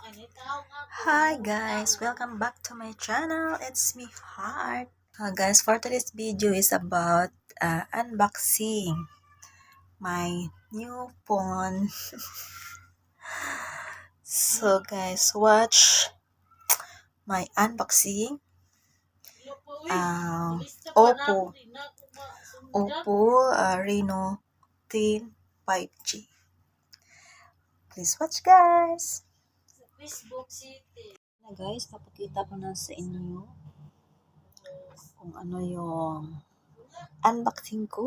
Hi guys, welcome back to my channel. It's me, Heart. Guys, for today's video is about unboxing my new phone. So guys, watch my unboxing. Uh, Oppo Reno10 5G. Please watch guys. Na guys, napakita ko na sa inyo kung ano yung unboxing ko.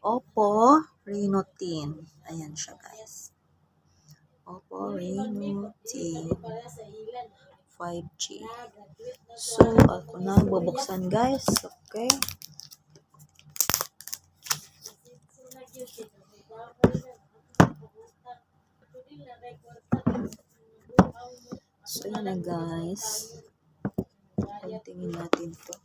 Oppo Reno10. Ayan siya guys. Oppo Reno10 5G. So, ako na bubuksan guys. Okay. So, yun na guys. Tingin natin to.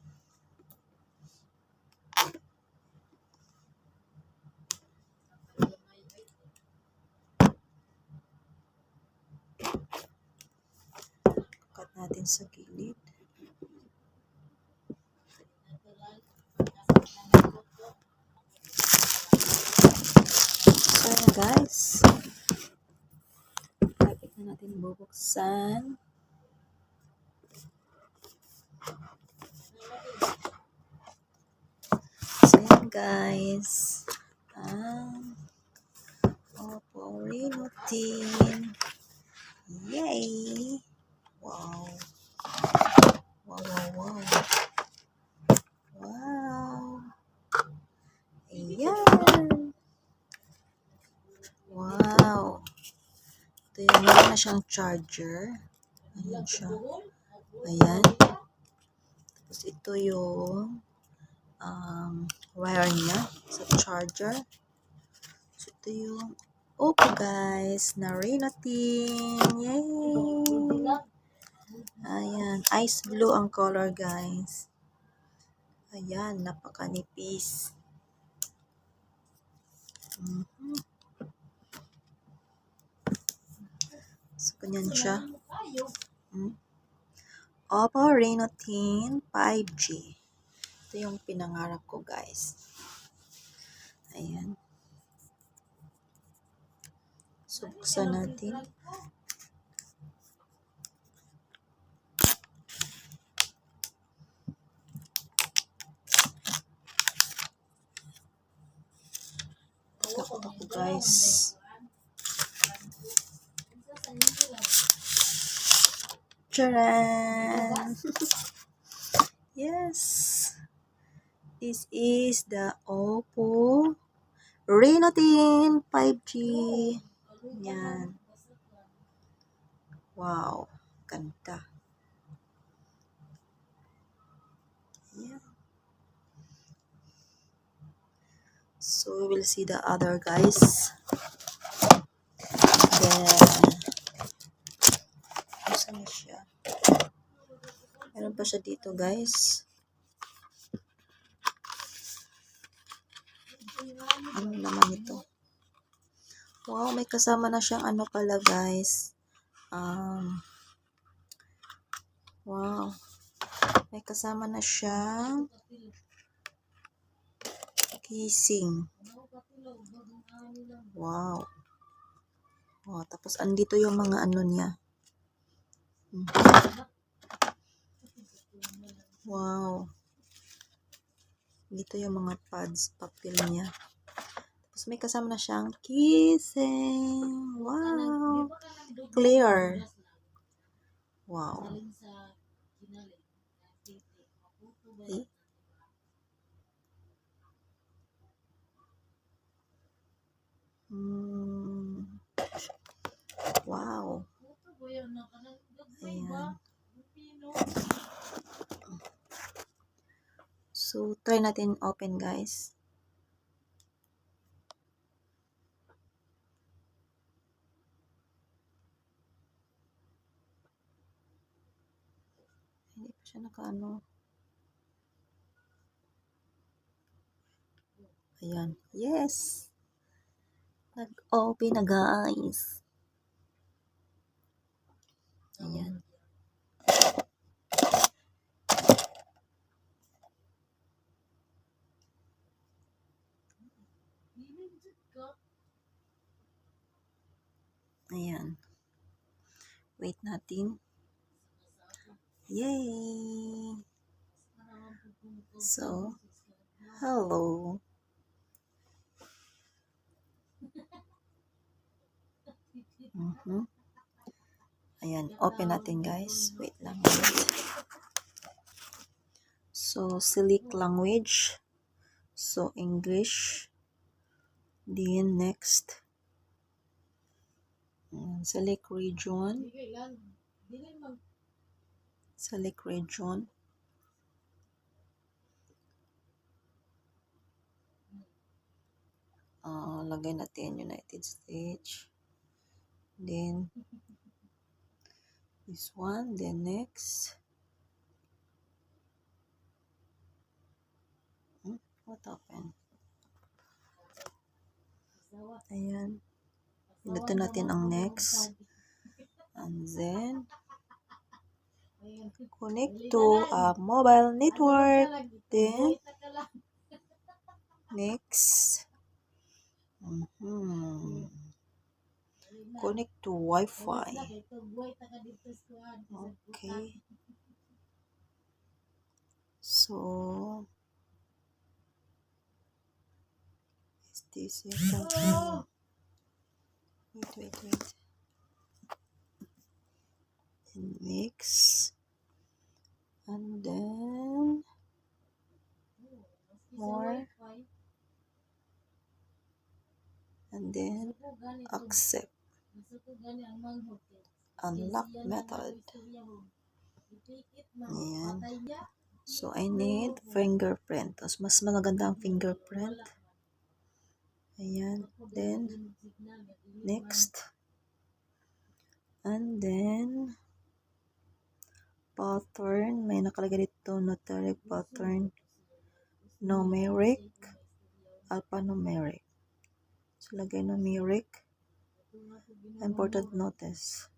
Cut natin sa gilid. So, yun guys. Kapit na natin bubuksan. So, yun guys. Oppo Reno10. Yay! Wow. Wow, wow, wow. Wow. Ayan. Wow. Ito yung meron na siyang charger. Ayan siya. Ayan. Tapos ito yung wire niya sa charger. So ito yung Oppo guys na Reno10. Yay! Ayan. Ice blue ang color guys. Ayan. Napakanipis. So, ganyan siya. Oppo Reno10 5G. Ito yung pinangarap ko, guys. Ayan. So, buksan natin. Takot ako, guys. Charan! Yes! This is the Oppo Reno10 5G. Yan. Wow. Ganda. Yeah. So, we will see the other guys. Then, saan na siya? Meron pa siya dito, guys. Ano naman ito? Wow, may kasama na siyang ano pala, guys. Wow. May kasama na siyang casing. Wow. Oh, tapos andito yung mga ano niya. Wow. Dito yung mga pads, papel niya. Tapos may kasama na siyang casing. Wow. Clear. Wow. Okay. Wow. Ayan. So, try natin open, guys. Hindi pa siya nakaano. Ayan. Yes! Nag-open na, guys. Ayan. Wait natin. Yay! So, hello. Ayan, open natin guys. Wait lang. So, select language. So, English. Then, next. Select region. Select region. Lagay natin United States. Then, this one. Then, next. What happened? Ayan. Dito natin ang next. And then, connect to a mobile network. Then, next. Connect to Wi-Fi. Okay. So, is this your wait. And mix. And then, more. And then, accept. Unlock method. Ayan. So, I need fingerprint. Tapos, mas maganda ang fingerprint. Ayan. Then, next. And then, pattern. May nakalagay dito, numeric pattern. Numeric. Alphanumeric. So, lagay numeric. Important notice.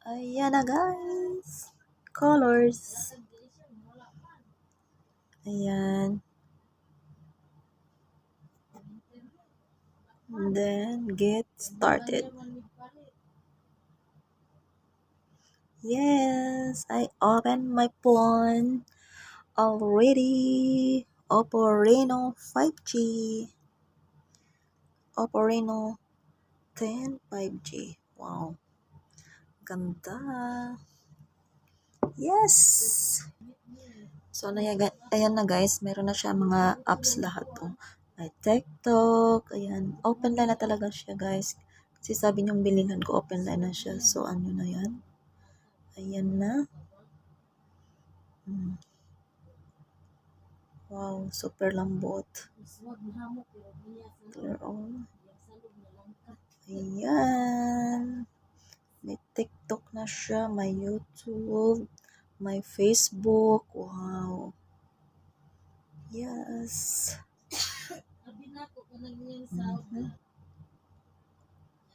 Ayan na guys. Colors. Ayan. And then, get started. Yes, I opened my phone already. Oppo Reno 5G. Oppo Reno 10 5G. Wow. Ganda. Yes. So, ayan na guys. Meron na siya mga apps lahat. Oh. May TikTok. Ayan. Open line na talaga siya guys. Kasi sabi niyong bilihan ko, open line na siya. So, ano na yan? Ayan na. Wow. Super lambot. Clear all. Ayan. May TikTok na siya. May YouTube. May Facebook. Wow. Yes.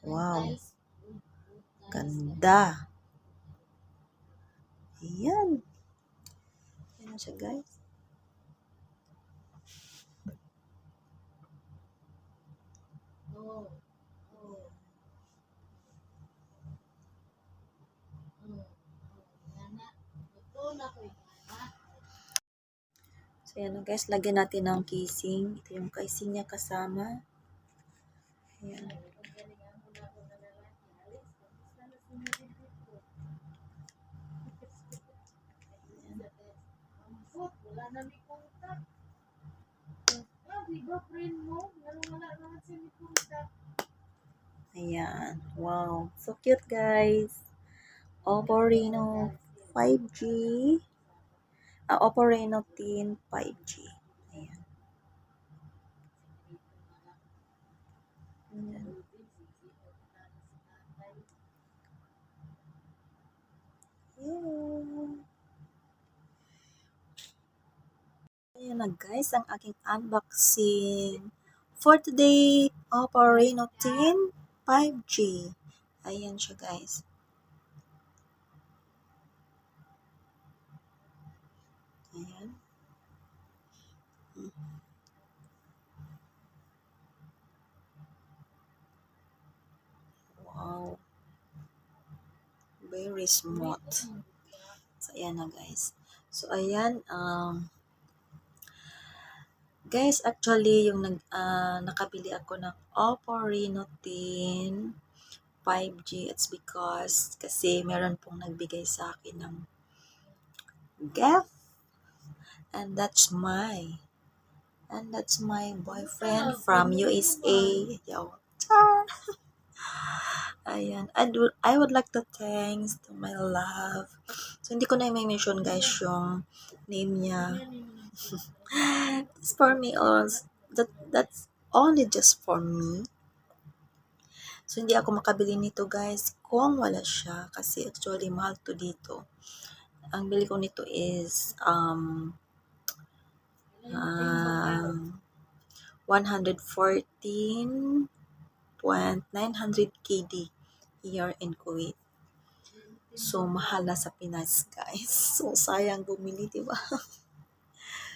Wow. Ganda. Ayan. Ayan siya guys. So, ayan na guys. Lagyan natin ng casing. Ito yung casing niya kasama. Ayan. Ayan. Wow. So cute guys. Oppo Reno 5G. Oppo Reno 10 5G. Ayan. Ayan. Ayan na guys, ang aking unboxing for today, Oppo Reno 10 5G. Ayan siya guys. Ayan. very smooth. So, ayan na guys. So, ayan, guys, actually, yung nakabili ako ng Oppo Reno10 5G. It's because, kasi meron pong nagbigay sa akin ng gift. And that's my boyfriend from USA. Yo. Char! Ayan. I would like to thanks to my love. So, hindi ko na may mention guys yung name niya. It's for me also. That's only just for me. So, hindi ako makabili nito guys kung wala siya. Kasi actually, mahal to dito. Ang bili ko nito is 114.900 KD here in Kuwait. So, mahal na sa Pinas, guys. So, sayang bumili, di ba?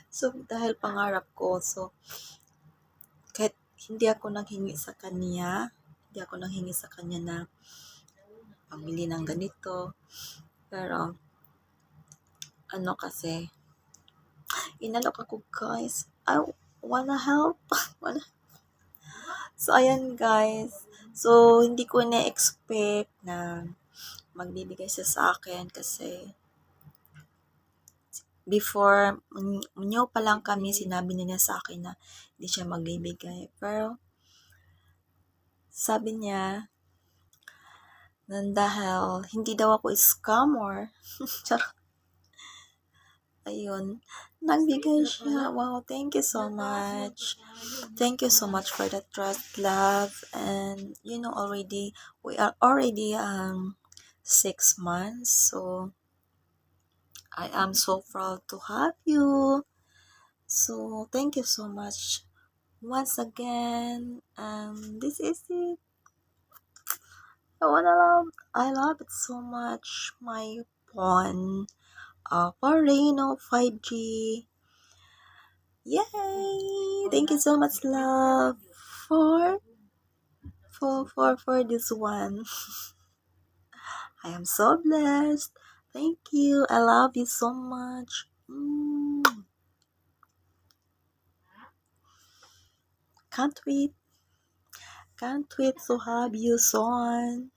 So, dahil pangarap ko, so, kahit hindi ako nanghingi sa kanya na pamili ng ganito. Pero, ano kasi, inalok ako, guys. I wanna help. So, ayan, guys. So, hindi ko na-expect na magbibigay siya sa akin kasi before, new pa lang kami, sinabi niya sa akin na hindi siya magbibigay. Pero, sabi niya, dahil hindi daw ako scammer. Ayun, nagbigay siya. Wow, thank you so much. Thank you so much for the trust, love. And, already, we are already 6 months. So, I am so proud to have you. So, thank you so much once again. This is it. I love it so much. My phone, for Reno 5G. Yay! Thank you so much, love, for this one. I am so blessed. Thank you. I love you so much. Can't wait. Can't wait to have you soon.